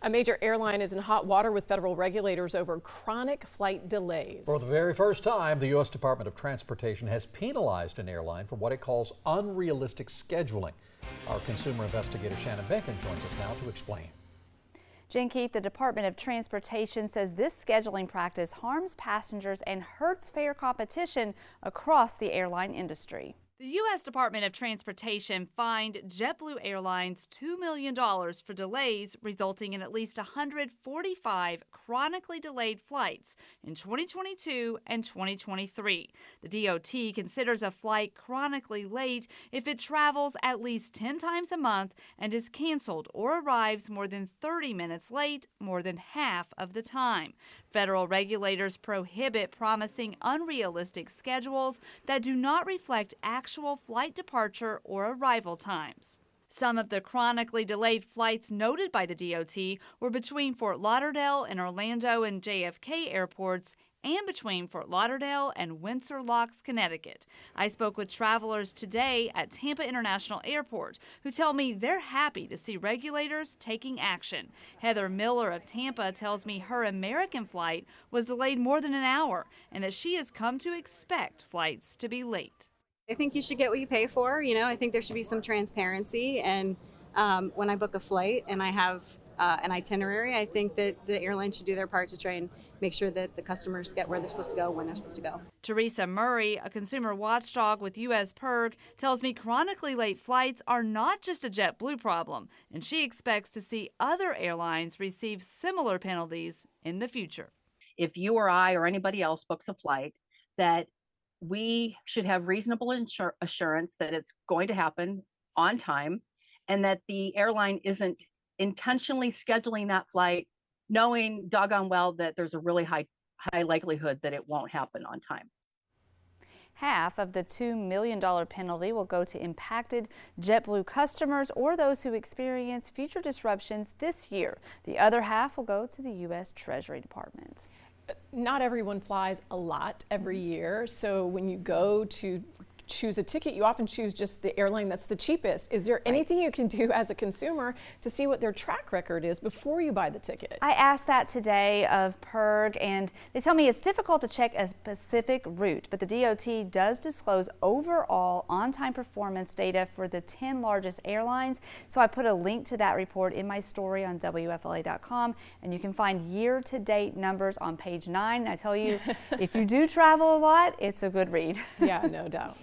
A major airline is in hot water with federal regulators over chronic flight delays. For the very first time, the U.S. Department of Transportation has penalized an airline for what it calls unrealistic scheduling. Our consumer investigator Shannon Benkin joins us now to explain. Jen Keith, the Department of Transportation says this scheduling practice harms passengers and hurts fair competition across the airline industry. The U.S. Department of Transportation fined JetBlue Airlines $2 million for delays, resulting in at least 145 chronically delayed flights in 2022 and 2023. The DOT considers a flight chronically late if it travels at least 10 times a month and is canceled or arrives more than 30 minutes late more than half of the time. Federal regulators prohibit promising unrealistic schedules that do not reflect actual flight departure or arrival times. Some of the chronically delayed flights noted by the DOT were between Fort Lauderdale and Orlando and JFK airports and between Fort Lauderdale and Windsor Locks, Connecticut. I spoke with travelers today at Tampa International Airport who tell me they're happy to see regulators taking action. Heather Miller of Tampa tells me her American flight was delayed more than an hour and that she has come to expect flights to be late. I think you should get what you pay for. I think there should be some transparency, and when I book a flight and I have an itinerary, I think that the airline should do their part to try and make sure that the customers get where they're supposed to go when they're supposed to go. Teresa Murray, a consumer watchdog with U.S. PIRG, tells me chronically late flights are not just a JetBlue problem, and she expects to see other airlines receive similar penalties in the future. If you or I or anybody else books a flight, that we should have reasonable assurance that it's going to happen on time and that the airline isn't intentionally scheduling that flight knowing doggone well that there's a really high likelihood that it won't happen on time. Half of the $2 million penalty will go to impacted JetBlue customers or those who experience future disruptions this year. The other half will go to the U.S. Treasury Department. Not everyone flies a lot every year, so when you go to choose a ticket, you often choose just the airline that's the cheapest. Is there anything you can do as a consumer to see what their track record is before you buy the ticket? I asked that today of PIRG, and they tell me it's difficult to check a specific route, but the DOT does disclose overall on-time performance data for the 10 largest airlines. So I put a link to that report in my story on WFLA.com, and you can find year-to-date numbers on page 9. And I tell you, if you do travel a lot, it's a good read. Yeah, no doubt.